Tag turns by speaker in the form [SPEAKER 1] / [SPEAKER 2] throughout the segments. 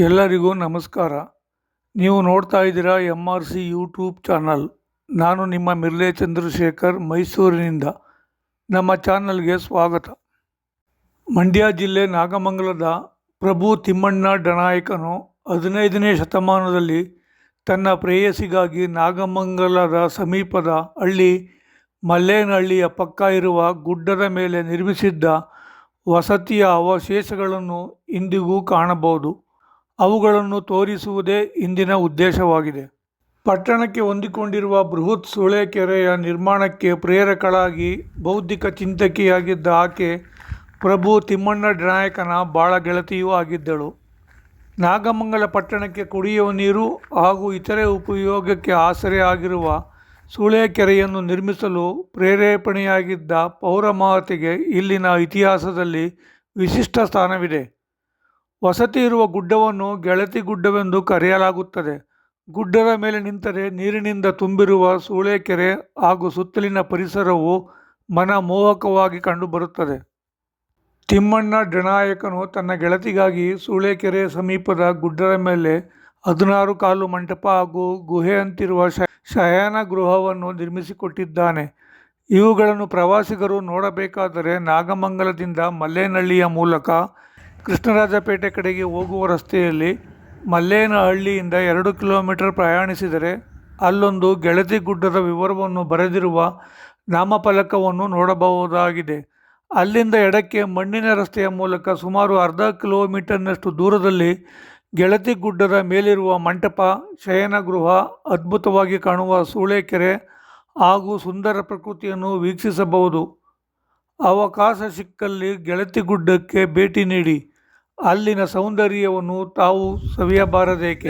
[SPEAKER 1] ಎಲ್ಲರಿಗೂ ನಮಸ್ಕಾರ. ನೀವು ನೋಡ್ತಾ ಇದ್ದೀರಾ MRC ಯೂಟ್ಯೂಬ್ ಚಾನಲ್. ನಾನು ನಿಮ್ಮ ಮಿರ್ಲೆ ಚಂದ್ರಶೇಖರ್, ಮೈಸೂರಿನಿಂದ. ನಮ್ಮ ಚಾನಲ್ಗೆ ಸ್ವಾಗತ. ಮಂಡ್ಯ ಜಿಲ್ಲೆ ನಾಗಮಂಗಲದ ಪ್ರಭು ತಿಮ್ಮಣ್ಣ ಡನಾಯಕನು 15ನೇ ಶತಮಾನದಲ್ಲಿ ತನ್ನ ಪ್ರೇಯಸಿಗಾಗಿ ನಾಗಮಂಗಲದ ಸಮೀಪದ ಹಳ್ಳಿ ಮಲ್ಲೇನಹಳ್ಳಿಯ ಪಕ್ಕ ಇರುವ ಗುಡ್ಡದ ಮೇಲೆ ನಿರ್ಮಿಸಿದ್ದ ವಸತಿಯ ಅವಶೇಷಗಳನ್ನು ಇಂದಿಗೂ ಕಾಣಬಹುದು. ಅವುಗಳನ್ನು ತೋರಿಸುವುದೇ ಇಂದಿನ ಉದ್ದೇಶವಾಗಿದೆ. ಪಟ್ಟಣಕ್ಕೆ ಹೊಂದಿಕೊಂಡಿರುವ ಬೃಹತ್ ಸೂಳೆಕೆರೆಯ ನಿರ್ಮಾಣಕ್ಕೆ ಪ್ರೇರಕಳಾಗಿ ಬೌದ್ಧಿಕ ಚಿಂತಕಿಯಾಗಿದ್ದ ಆಕೆ ಪ್ರಭು ತಿಮ್ಮಣ್ಣ ಡನಾಯಕನ ಬಾಳ ಗೆಳತಿಯೂ ಆಗಿದ್ದಳು. ನಾಗಮಂಗಲ ಪಟ್ಟಣಕ್ಕೆ ಕುಡಿಯುವ ನೀರು ಹಾಗೂ ಇತರೆ ಉಪಯೋಗಕ್ಕೆ ಆಸರೆ ಆಗಿರುವ ಸೂಳೆಕೆರೆಯನ್ನು ನಿರ್ಮಿಸಲು ಪ್ರೇರೇಪಣೆಯಾಗಿದ್ದ ಪೌರಮಾತೆಗೆ ಇಲ್ಲಿನ ಇತಿಹಾಸದಲ್ಲಿ ವಿಶಿಷ್ಟ ಸ್ಥಾನವಿದೆ. ವಸತಿ ಇರುವ ಗುಡ್ಡವನ್ನು ಗೆಳತಿ ಗುಡ್ಡವೆಂದು ಕರೆಯಲಾಗುತ್ತದೆ. ಗುಡ್ಡದ ಮೇಲೆ ನಿಂತರೆ ನೀರಿನಿಂದ ತುಂಬಿರುವ ಸೂಳೆಕೆರೆ ಹಾಗೂ ಸುತ್ತಲಿನ ಪರಿಸರವು ಮನಮೋಹಕವಾಗಿ ಕಂಡುಬರುತ್ತದೆ. ತಿಮ್ಮಣ್ಣ ಡನಾಯಕನು ತನ್ನ ಗೆಳತಿಗಾಗಿ ಸೂಳೆಕೆರೆ ಸಮೀಪದ ಗುಡ್ಡದ ಮೇಲೆ 16 ಕಾಲು ಮಂಟಪ ಹಾಗೂ ಗುಹೆಯಂತಿರುವ ಶಯನ ಗೃಹವನ್ನು ನಿರ್ಮಿಸಿಕೊಟ್ಟಿದ್ದಾನೆ. ಇವುಗಳನ್ನು ಪ್ರವಾಸಿಗರು ನೋಡಬೇಕಾದರೆ ನಾಗಮಂಗಲದಿಂದ ಮಲ್ಲೇನಹಳ್ಳಿಯ ಮೂಲಕ ಕೃಷ್ಣರಾಜಪೇಟೆ ಕಡೆಗೆ ಹೋಗುವ ರಸ್ತೆಯಲ್ಲಿ ಮಲ್ಲೇನಹಳ್ಳಿಯಿಂದ 2 ಕಿಲೋಮೀಟರ್ ಪ್ರಯಾಣಿಸಿದರೆ ಅಲ್ಲೊಂದು ಗೆಳತಿ ಗುಡ್ಡದ ವಿವರವನ್ನು ಬರೆದಿರುವ ನಾಮಫಲಕವನ್ನು ನೋಡಬಹುದಾಗಿದೆ. ಅಲ್ಲಿಂದ ಎಡಕ್ಕೆ ಮಣ್ಣಿನ ರಸ್ತೆಯ ಮೂಲಕ ಸುಮಾರು ಅರ್ಧ ಕಿಲೋಮೀಟರ್ನಷ್ಟು ದೂರದಲ್ಲಿ ಗೆಳತಿ ಗುಡ್ಡದ ಮೇಲಿರುವ ಮಂಟಪ, ಶಯನಗೃಹ, ಅದ್ಭುತವಾಗಿ ಕಾಣುವ ಸೂಳೆಕೆರೆ ಹಾಗೂ ಸುಂದರ ಪ್ರಕೃತಿಯನ್ನು ವೀಕ್ಷಿಸಬಹುದು. ಅವಕಾಶ ಸಿಕ್ಕಲ್ಲಿ ಗೆಳತಿ ಗುಡ್ಡಕ್ಕೆ ಭೇಟಿ ನೀಡಿ ಅಲ್ಲಿನ ಸೌಂದರ್ಯವನ್ನು ತಾವು ಸವಿಯಬಾರದೇಕೆ?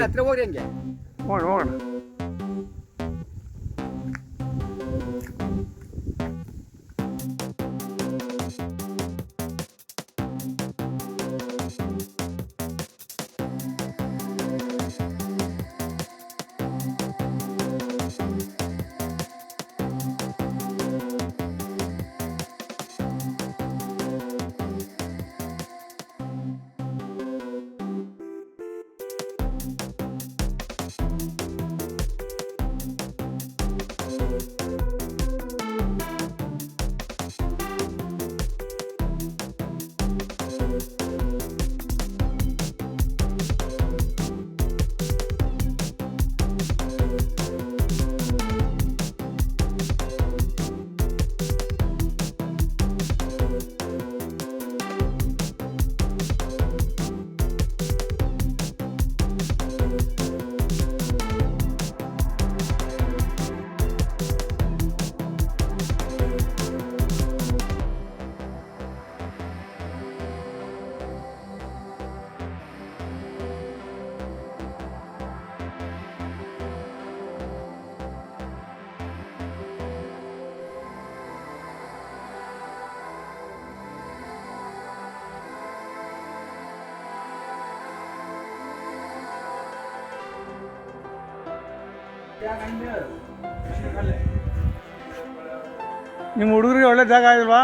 [SPEAKER 1] ನಿಮ್ಮ ಹುಡುಗರಿಗೆ ಒಳ್ಳೆ ಜಾಗ ಇಲ್ವಾ?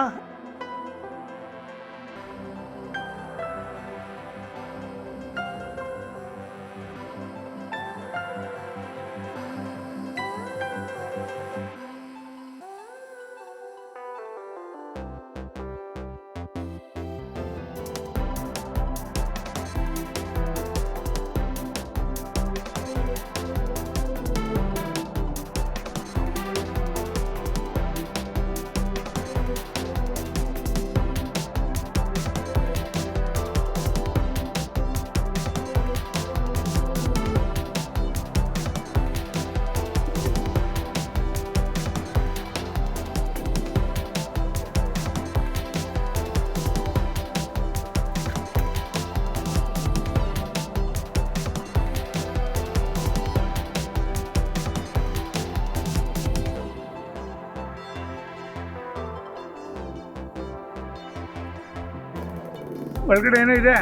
[SPEAKER 1] ಒಳಗಡೆ ಏನೋ ಇದೆ.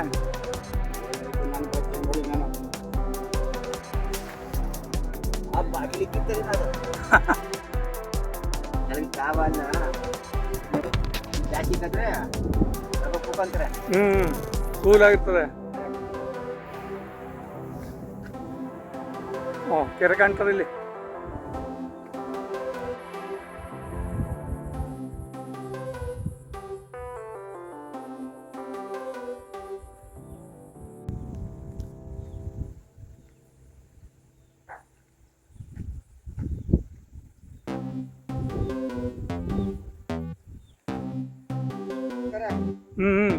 [SPEAKER 1] ಕೂಲ್ ಆಗಿರ್ತದೆ. ಕೆರೆ ಕಾಣ್ತದೆ ಇಲ್ಲಿ. ಹ್ಮ್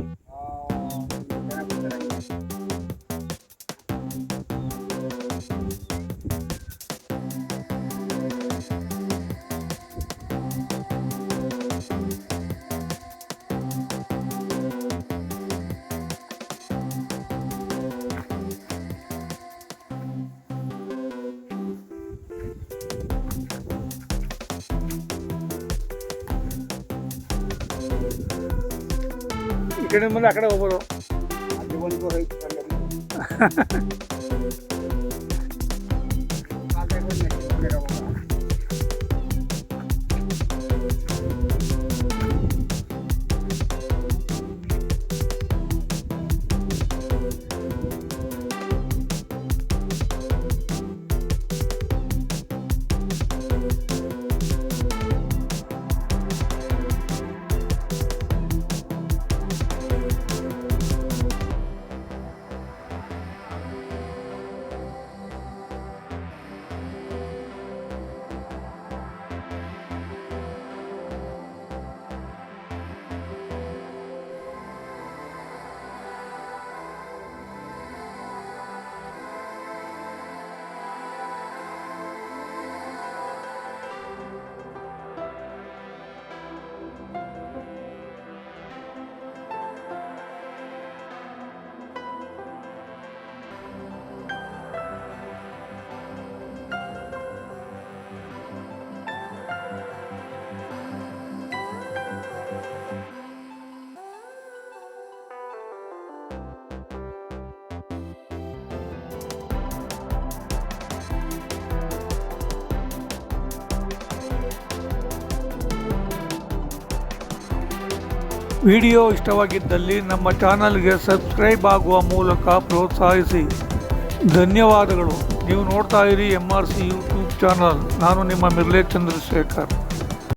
[SPEAKER 1] ಈ ಕಡೆ ಮುಂದೆ ಆ ಕಡೆ ಹೋಗ್ಬೋದು. ವಿಡಿಯೋ ಇಷ್ಟವಾಗಿದ್ದಲ್ಲಿ ನಮ್ಮ ಚಾನಲ್ಗೆ ಸಬ್ಸ್ಕ್ರೈಬ್ ಆಗುವ ಮೂಲಕ ಪ್ರೋತ್ಸಾಹಿಸಿ. ಧನ್ಯವಾದಗಳು. ನೀವು ನೋಡ್ತಾ ಇರಿ MRC ಯೂಟ್ಯೂಬ್ ಚಾನಲ್. ನಾನು ನಿಮ್ಮ ಮಿರ್ಲೆ ಚಂದ್ರಶೇಖರ್.